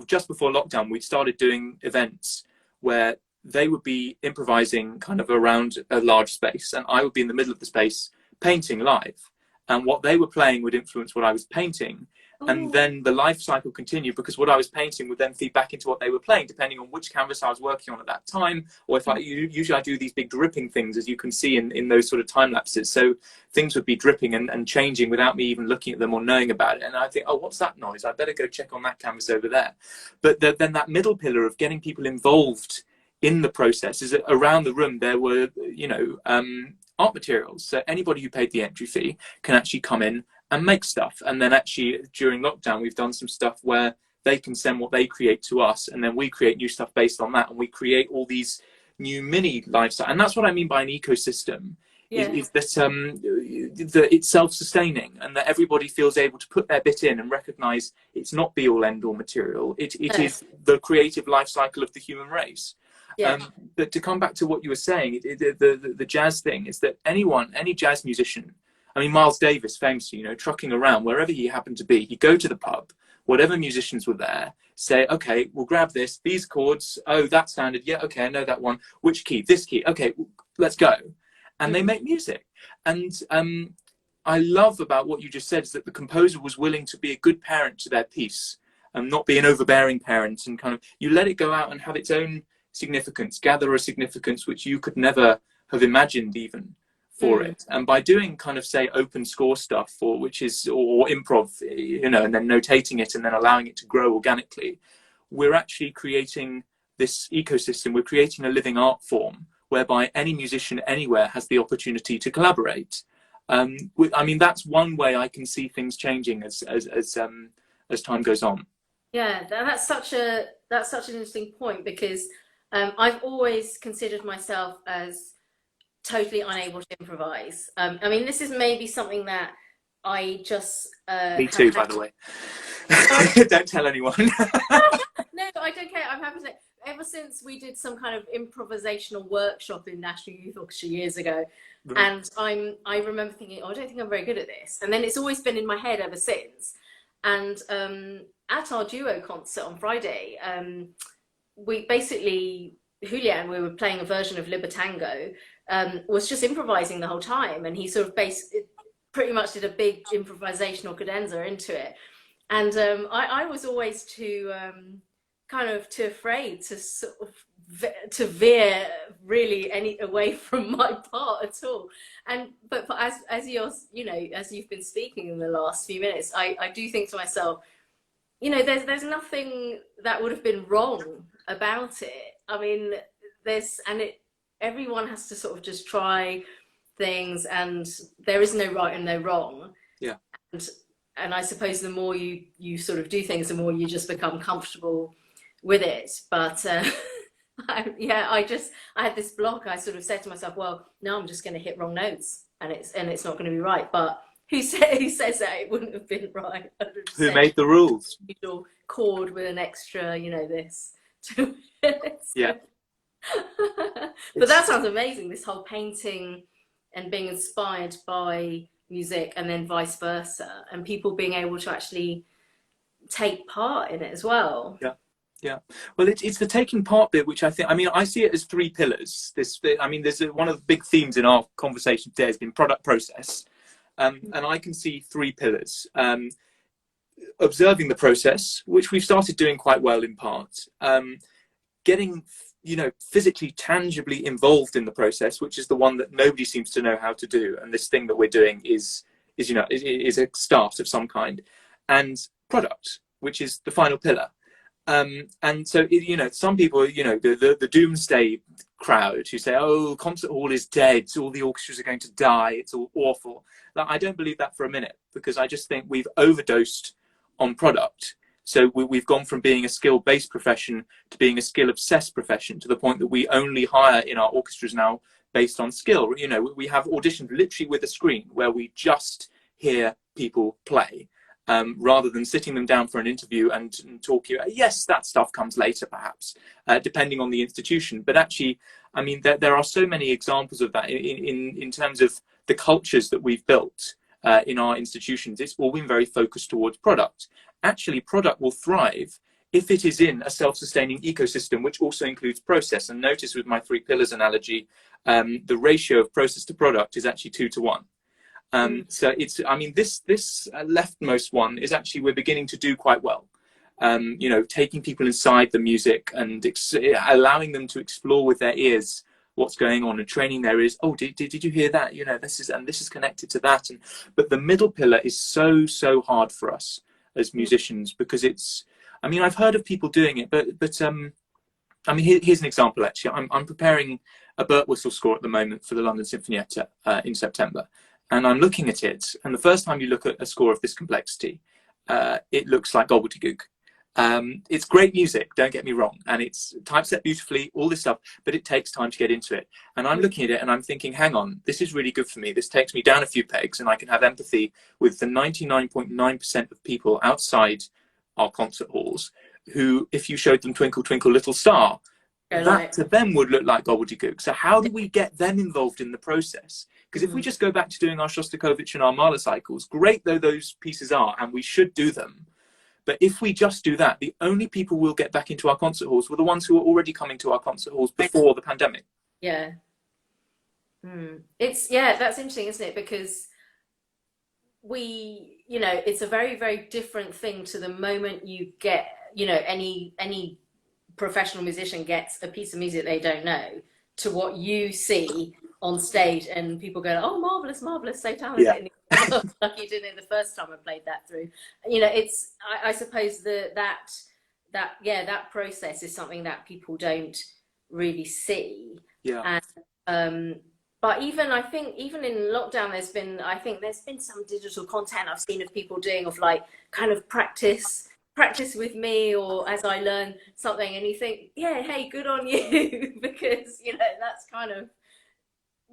just before lockdown, we started doing events where they would be improvising kind of around a large space, and I would be in the middle of the space painting live. And what they were playing would influence what I was painting. And then the life cycle continued, because what I was painting would then feed back into what they were playing, depending on which canvas I was working on at that time. Or if usually I do these big dripping things, as you can see in those sort of time lapses. So things would be dripping and changing without me even looking at them or knowing about it. And I think, oh, what's that noise? I better go check on that canvas over there. But then that middle pillar of getting people involved in the process is that around the room there were, art materials. So anybody who paid the entry fee can actually come in and make stuff. And then actually during lockdown, we've done some stuff where they can send what they create to us, and then we create new stuff based on that. And we create all these new mini lifestyle. And that's what I mean by an ecosystem, is that it's self-sustaining, and that everybody feels able to put their bit in and recognize it's not be all end all material. It is the creative life cycle of the human race. But to come back to what you were saying, the jazz thing is that any jazz musician, I mean, Miles Davis famously, trucking around wherever he happened to be, he'd go to the pub, whatever musicians were there, say, okay, we'll grab these chords. Oh, that sounded, yeah, okay, I know that one. Which key? This key. Okay, let's go. And they make music. And I love about what you just said is that the composer was willing to be a good parent to their piece, and not be an overbearing parent, and kind of, you let it go out and have its own significance, gather a significance which you could never have imagined even for it. And by doing kind of, say, open score stuff, or improv, and then notating it and then allowing it to grow organically, we're actually creating this ecosystem. We're creating a living art form whereby any musician anywhere has the opportunity to collaborate. I mean, that's one way I can see things changing as time goes on. Yeah, that's such an interesting point, because I've always considered myself as totally unable to improvise. I mean, this is maybe something that I just me too, by the way. Don't tell anyone. No, I don't care. I'm happy to. Ever since we did some kind of improvisational workshop in National Youth Orchestra years ago, Right. and I remember thinking, oh, I don't think I'm very good at this, and then it's always been in my head ever since. And at our duo concert on Friday, we basically Julian, we were playing a version of Libertango, was just improvising the whole time, and he sort of pretty much did a big improvisational cadenza into it. And I was always too too afraid to sort of to veer really any away from my part at all. And but as you're, you know, as you've been speaking in the last few minutes, I do think to myself, you know, there's nothing that would have been wrong about it. I mean, everyone has to sort of just try things, and there is no right and no wrong. Yeah. And I suppose the more you sort of do things, the more you just become comfortable with it. But I had this block. I sort of said to myself, well, no, I'm just going to hit wrong notes, and it's not going to be right. But who says that it wouldn't have been right? 100%. Who made the rules? Chord with an extra, you know, this. Yeah. But that sounds amazing. This whole painting and being inspired by music, and then vice versa, and people being able to actually take part in it as well. Yeah. Well, it's the taking part bit, which I see it as three pillars. There's one of the big themes in our conversation today has been product process. And I can see three pillars. Observing the process, which we've started doing quite well in part. Getting, you know, physically, tangibly involved in the process, which is the one that nobody seems to know how to do. And this thing that we're doing is a start of some kind. And product, which is the final pillar. And so, you know, some people, you know, the doomsday crowd who say, oh, concert hall is dead, all the orchestras are going to die, it's all awful. I don't believe that for a minute, because I just think we've overdosed on product. So we've gone from being a skill-based profession to being a skill-obsessed profession, to the point that we only hire in our orchestras now based on skill. You know, we have auditions literally with a screen where we just hear people play. Rather than sitting them down for an interview and talk you. Yes, that stuff comes later, perhaps, depending on the institution. But actually, I mean, there are so many examples of that in terms of the cultures that we've built in our institutions. It's all been very focused towards product. Actually, product will thrive if it is in a self-sustaining ecosystem, which also includes process. And notice with my three pillars analogy, the ratio of process to product is actually 2 to 1. So it's, I mean, this leftmost one is actually, we're beginning to do quite well. You know, taking people inside the music and allowing them to explore with their ears what's going on, and training their ears. Oh, did you hear that? You know, this is connected to that. But the middle pillar is so hard for us as musicians, because it's, I mean, I've heard of people doing it, but I mean, here's an example. Actually, I'm preparing a Burt Whistle score at the moment for the London Sinfonietta in September. And I'm looking at it, and the first time you look at a score of this complexity, it looks like gobbledygook. It's great music, don't get me wrong, and it's typeset beautifully, all this stuff, but it takes time to get into it. And I'm looking at it and I'm thinking, hang on, this is really good for me. This takes me down a few pegs, and I can have empathy with the 99.9% of people outside our concert halls who, if you showed them Twinkle Twinkle Little Star, that to them would look like gobbledygook. So how do we get them involved in the process? Because if we just go back to doing our Shostakovich and our Mahler cycles, great though those pieces are, and we should do them, but if we just do that, the only people we'll get back into our concert halls were the ones who were already coming to our concert halls before the pandemic. Yeah. It's, yeah, that's interesting, isn't it? Because we, you know, it's a very, very different thing to the moment you get, you know, any professional musician gets a piece of music they don't know, to what you see on stage and people go, oh, marvelous, so talented. Yeah. Like you did it the first time I played that through. You know, it's, I suppose that process is something that people don't really see. Yeah. And but even, I think even in lockdown, there's been some digital content I've seen of people doing, of like kind of practice with me, or as I learn something, and you think, yeah, hey, good on you. Because, you know, that's kind of,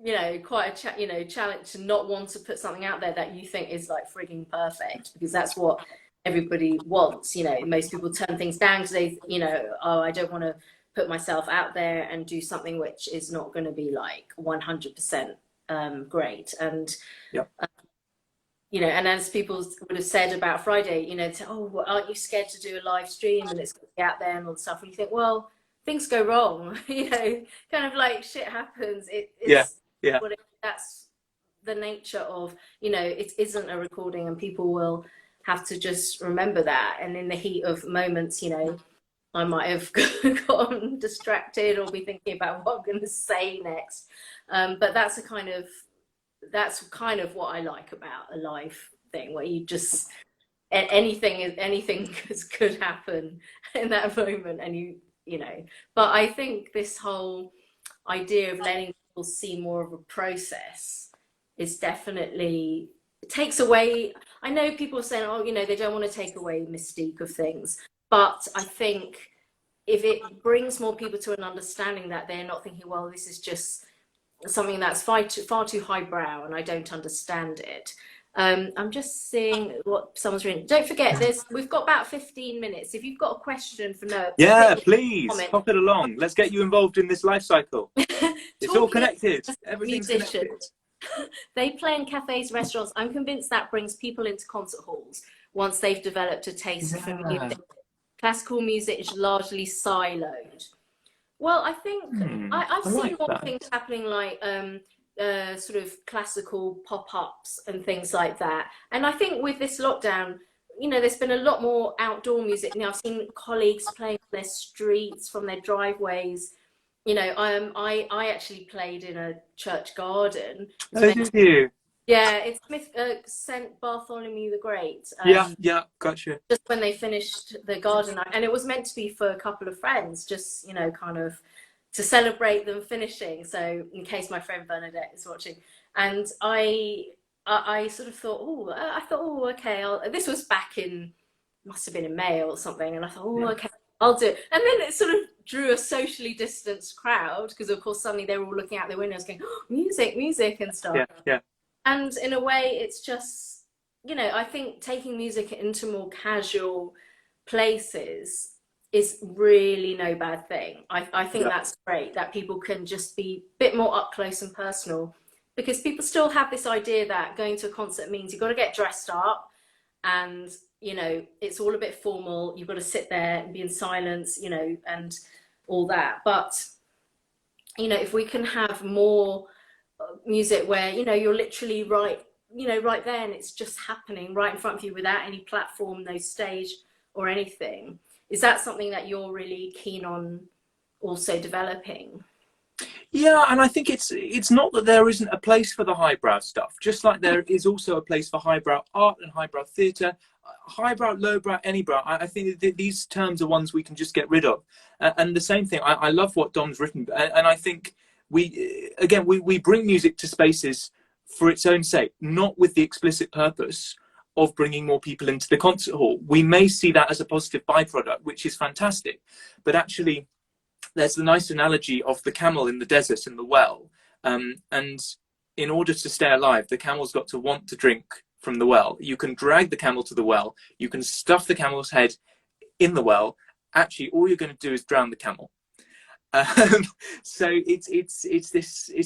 you know, quite a challenge to not want to put something out there that you think is like frigging perfect, because that's what everybody wants. You know, most people turn things down because they, you know, oh, I don't want to put myself out there and do something which is not going to be like 100% great. And Yeah. you know, and as people would have said about Friday, you know, oh, well, aren't you scared to do a live stream and it's going to be out there and all the stuff? And you think, well, things go wrong, you know, kind of like shit happens. Yeah. That's the nature of, you know, it isn't a recording, and people will have to just remember that. And in the heat of moments, you know, I might have gotten distracted or be thinking about what I'm going to say next. But that's kind of what I like about a live thing, where you just anything could happen in that moment, and you know. But I think this whole idea of letting people see more of a process is definitely, it takes away. I know people are saying, oh, you know, they don't want to take away mystique of things, but I think if it brings more people to an understanding that they're not thinking, well, this is just something that's far too highbrow and I don't understand it. I'm just seeing what someone's written. Don't forget, we've got about 15 minutes. If you've got a question for Noah, yeah, please pop it along. Let's get you involved in this life cycle. It's all connected. Everything's connected. They play in cafes, restaurants. I'm convinced that brings people into concert halls once they've developed a taste for music. Classical music is largely siloed. Well, I think I've seen more things happening, like sort of classical pop-ups and things like that. And I think with this lockdown, you know, there's been a lot more outdoor music now. I've seen colleagues playing on their streets, from their driveways. You know, I actually played in a church garden. Oh, did you? Yeah, it's St. Bartholomew the Great. Yeah, gotcha. Just when they finished the garden, and it was meant to be for a couple of friends, just, you know, kind of to celebrate them finishing. So in case my friend Bernadette is watching, and I sort of thought, oh, okay. This was back in, must have been in May or something, and I thought, oh, okay, I'll do it. And then it sort of drew a socially distanced crowd, because of course suddenly they were all looking out their windows going, oh, music and stuff. Yeah. And in a way, it's just, you know, I think taking music into more casual places is really no bad thing. I think that's great, that people can just be a bit more up close and personal, because people still have this idea that going to a concert means you've got to get dressed up and, you know, it's all a bit formal. You've got to sit there and be in silence, you know, and all that. But, you know, if we can have more music where, you know, you're literally right there, and it's just happening right in front of you without any platform, no stage or anything. Is that something that you're really keen on also developing? Yeah, and I think it's not that there isn't a place for the highbrow stuff, just like there is also a place for highbrow art and highbrow theatre, highbrow, lowbrow, anybrow. I think that these terms are ones we can just get rid of. And the same thing, I love what Dom's written, and I think we bring music to spaces for its own sake, not with the explicit purpose of bringing more people into the concert hall. We may see that as a positive byproduct, which is fantastic, but actually there's the nice analogy of the camel in the desert and the well. And in order to stay alive, the camel's got to want to drink from the well. You can drag the camel to the well. You can stuff the camel's head in the well. Actually, all you're going to do is drown the camel. So it's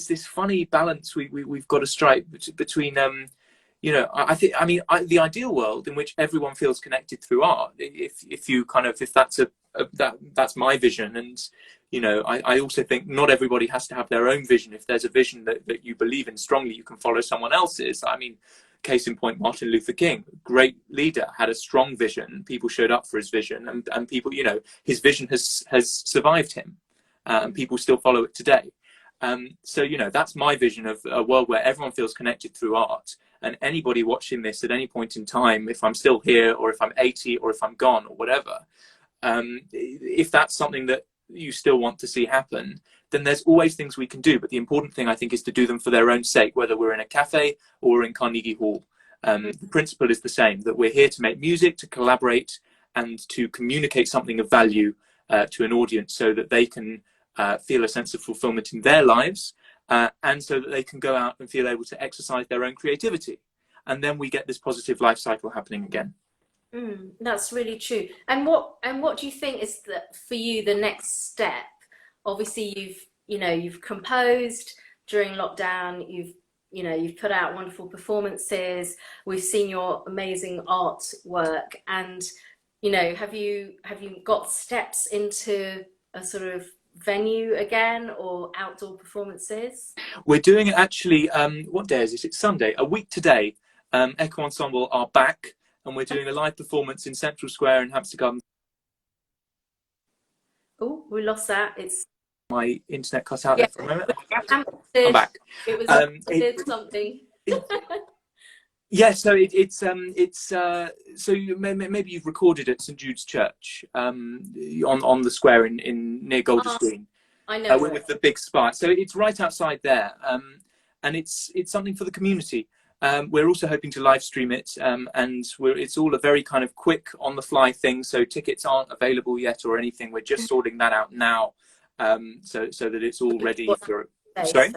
this funny balance we've got to strike between you know, the ideal world in which everyone feels connected through art. If that's my vision, and you know, I also think not everybody has to have their own vision. If there's a vision that you believe in strongly, you can follow someone else's. I mean, case in point, Martin Luther King, great leader, had a strong vision. People showed up for his vision, and people, you know, his vision has survived him, and people still follow it today. So, you know, that's my vision of a world where everyone feels connected through art. And anybody watching this at any point in time, if I'm still here, or if I'm 80, or if I'm gone, or whatever, if that's something that you still want to see happen, then there's always things we can do. But the important thing, I think, is to do them for their own sake, whether we're in a cafe or in Carnegie Hall. The principle is the same, that we're here to make music, to collaborate, and to communicate something of value to an audience, so that they can feel a sense of fulfillment in their lives, and so that they can go out and feel able to exercise their own creativity. And then we get this positive life cycle happening again. That's really true. And what do you think is for you the next step? Obviously, you've composed during lockdown. You've put out wonderful performances. We've seen your amazing artwork, and have you got steps into a sort of venue again or outdoor performances? We're doing it actually, what day is it? It's Sunday, a week today. Echo Ensemble are back, and we're doing a live performance in Central Square in Hampstead Garden. Oh, we lost that. It's My internet cut out yeah. there for a moment. I'm Hampstead. back. It was It, something. yeah, so so maybe you've recorded at St Jude's Church, on the square in near Golders Green, I know with the big spire. So it's right outside there, and it's something for the community. We're also hoping to live stream it, and it's all a very kind of quick on the fly thing. So tickets aren't available yet or anything. We're just sorting that out now, so that it's all ready for. Sorry.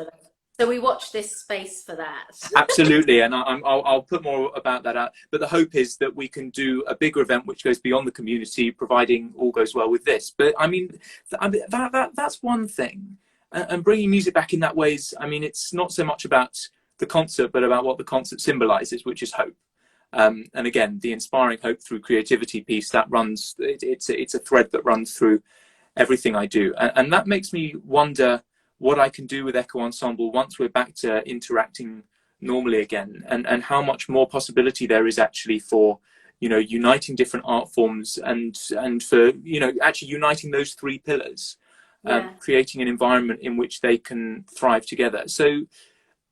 So we watch this space for that. Absolutely, and I'll put more about that out. But the hope is that we can do a bigger event which goes beyond the community, providing all goes well with this. But I mean, that's one thing, and bringing music back in that way is, I mean, it's not so much about the concert, but about what the concert symbolises, which is hope. And again, the inspiring hope through creativity piece that runs. It's a thread that runs through everything I do, and that makes me wonder what I can do with Echo Ensemble once we're back to interacting normally again, and how much more possibility there is actually for, uniting different art forms, and for, actually uniting those three pillars, creating an environment in which they can thrive together. So,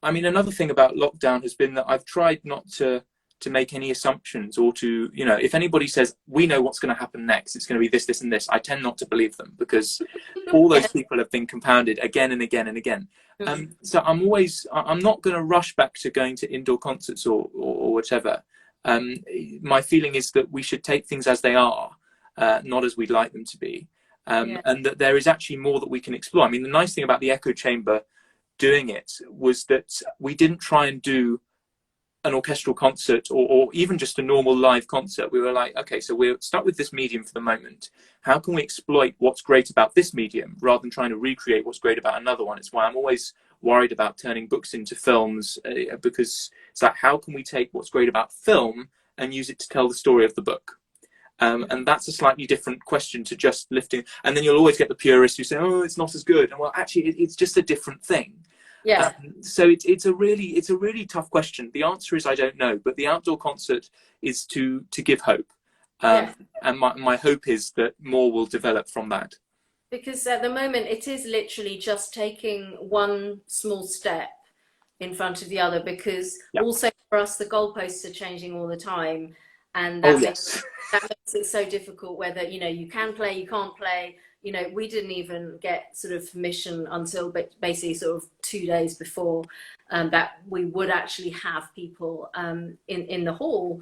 I mean, another thing about lockdown has been that I've tried not to make any assumptions, or to, if anybody says we know what's going to happen next, it's going to be this, this, and this, I tend not to believe them, because all those people have been compounded again and again and again. So I'm not going to rush back to going to indoor concerts or whatever. My feeling is that we should take things as they are, not as we'd like them to be, and that there is actually more that we can explore. I mean, the nice thing about the Echo Chamber doing it was that we didn't try and do an orchestral concert, or even just a normal live concert. We were like, okay, so we'll start with this medium for the moment. How can we exploit what's great about this medium rather than trying to recreate what's great about another one? It's why I'm always worried about turning books into films, because it's like, how can we take what's great about film and use it to tell the story of the book? And that's a slightly different question to just lifting. And then you'll always get the purists who say, oh, it's not as good. And well, actually, it's just a different thing. Yeah. So it's a really tough question. The answer is I don't know, but the outdoor concert is to give hope, and my hope is that more will develop from that. Because at the moment it is literally just taking one small step in front of the other, because also for us the goalposts are changing all the time, and that makes it so difficult whether you can play, you can't play. We didn't even get sort of permission until basically sort of 2 days before that we would actually have people in the hall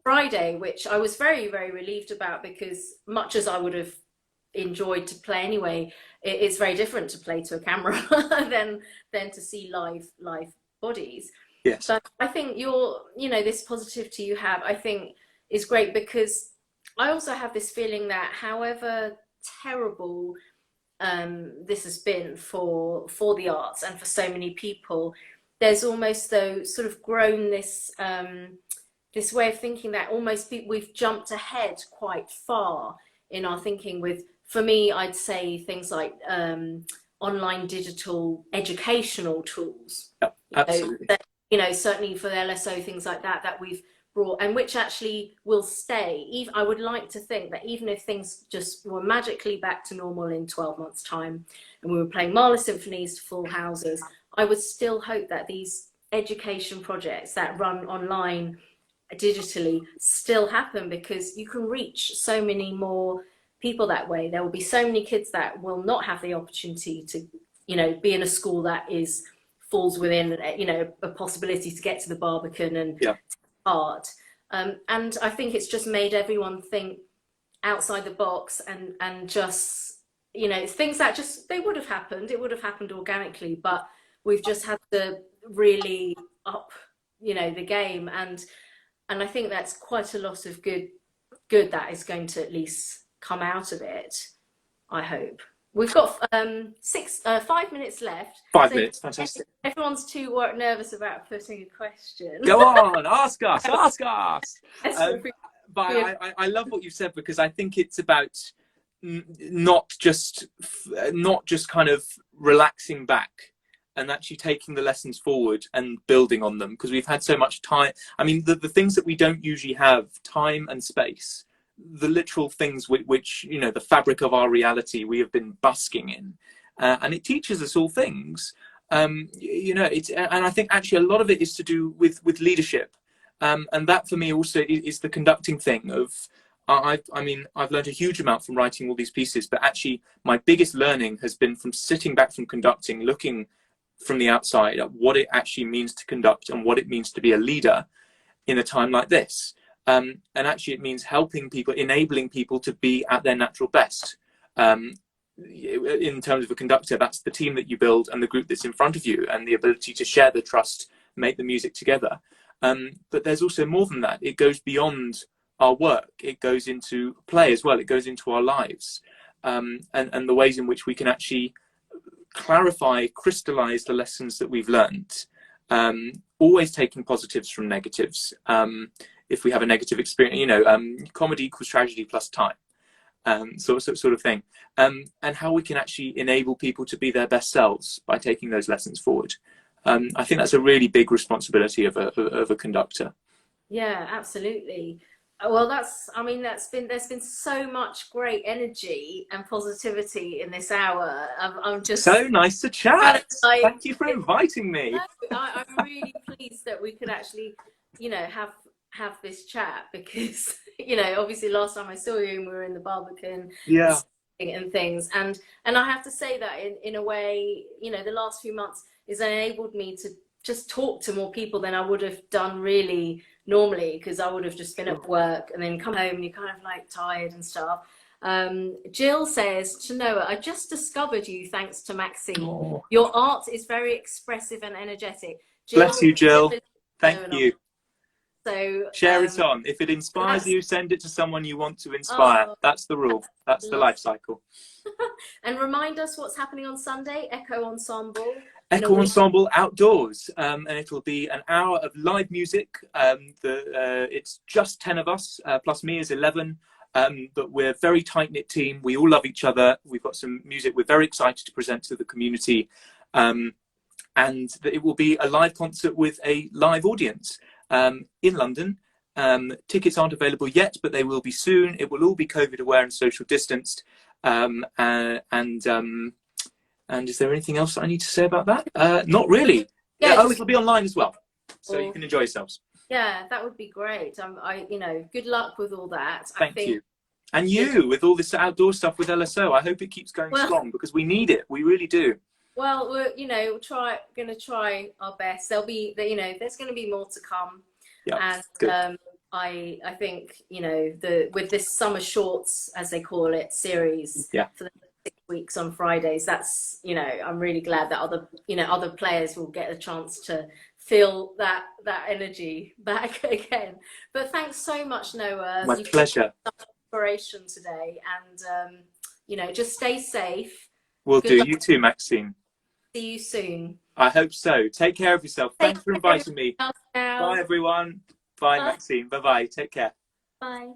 Friday, which I was very, very relieved about, because much as I would have enjoyed to play anyway, it's very different to play to a camera than to see live bodies. Yes. But I think this positivity you have, I think, is great, because I also have this feeling that however terrible this has been for the arts and for so many people, there's almost though sort of grown this this way of thinking that almost we've jumped ahead quite far in our thinking with, for me, I'd say things like online digital educational tools. Yep, absolutely. Certainly for the LSO, things like that we've brought, and which actually will stay. Even I would like to think that even if things just were magically back to normal in 12 months time and we were playing Mahler symphonies to full houses, I would still hope that these education projects that run online digitally still happen, because you can reach so many more people that way. There will be so many kids that will not have the opportunity to be in a school that falls within a possibility to get to the Barbican and art, and I think it's just made everyone think outside the box, and just things that just it would have happened organically, but we've just had to really up the game. And I think that's quite a lot of good that is going to at least come out of it, I hope. We've got 5 minutes left. 5 minutes, fantastic. Everyone's too nervous about putting a question. Go on, ask us, ask us. But Good. I love what you said, because I think it's about not just kind of relaxing back and actually taking the lessons forward and building on them, because we've had so much time. I mean, the things that we don't usually have, time and space, the literal things which you know, the fabric of our reality, we have been busking in, and it teaches us all things. You know, and I think actually a lot of it is to do with leadership, and that for me also is the conducting thing of. I mean, I've learned a huge amount from writing all these pieces, but actually my biggest learning has been from sitting back from conducting, looking from the outside at what it actually means to conduct and what it means to be a leader in a time like this. And actually it means helping people, enabling people to be at their natural best. In terms of a conductor, that's the team that you build and the group that's in front of you, and the ability to share the trust, make the music together. But there's also more than that. It goes beyond our work. It goes into play as well. It goes into our lives, and the ways in which we can actually clarify, crystallize the lessons that we've learned, always taking positives from negatives. If we have a negative experience, you know, comedy equals tragedy plus time, sort of thing, and how we can actually enable people to be their best selves by taking those lessons forward. I think that's a really big responsibility of a conductor. Yeah, absolutely. Well, there's been so much great energy and positivity in this hour. I'm just so nice to chat. Thank you for inviting me. I'm really pleased that we could actually, you know, have this chat, because, you know, obviously last time I saw you, we were in the Barbican, yeah, and things, and I have to say that in a way, you know, the last few months has enabled me to just talk to more people than I would have done really normally, because I would have just been at work and then come home and you're kind of like tired and stuff. Jill says to Noah, I just discovered you thanks to Maxine. Oh. Your art is very expressive and energetic. Jill, bless you, Jill. Thank you. So share it on. If it inspires you, send it to someone you want to inspire. That's the rule. That's the life cycle. And remind us what's happening on Sunday. Echo Ensemble. Echo Ensemble outdoors, and it'll be an hour of live music. It's just 10 of us, plus me is 11, but we're a very tight-knit team. We all love each other. We've got some music we're very excited to present to the community, and it will be a live concert with a live audience in London. Tickets aren't available yet, but they will be soon. It will all be COVID aware and social distanced, and is there anything else I need to say about that? Not really. Yeah, it'll be online as well, so you can enjoy yourselves. Yeah, that would be great. You know, good luck with all that. Thank you. And you, with all this outdoor stuff with LSO, I hope it keeps going strong, because we need it. We really do. Well, we're, you know, going to try our best. There'll be, you know, there's going to be more to come. Yeah, and I think, you know, with this summer shorts, as they call it, series, for the 6 weeks on Fridays, that's, you know, I'm really glad that other players will get a chance to feel that energy back again. But thanks so much, Noah. My pleasure. Inspiration today, and you know, just stay safe. Will do. You too, Maxine. See you soon. I hope so. Take care of yourself. Thanks for inviting me. Bye, everyone. Bye, Maxine. Bye-bye. Take care. Bye.